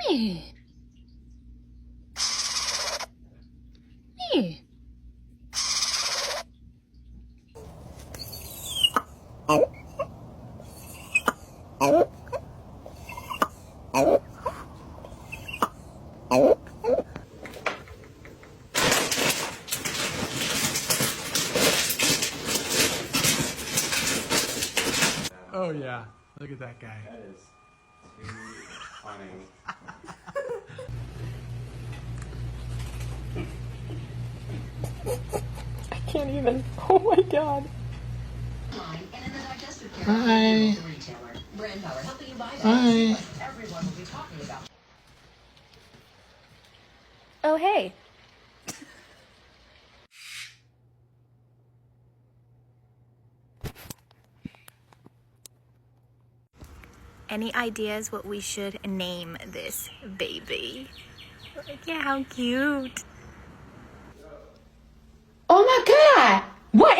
Hey. Hey. Oh yeah, look at that guy. That is too funny. I can't even. Oh my god. Hi. Hi. Oh, hey. Any ideas what we should name this baby? Look at how cute. Oh my god! What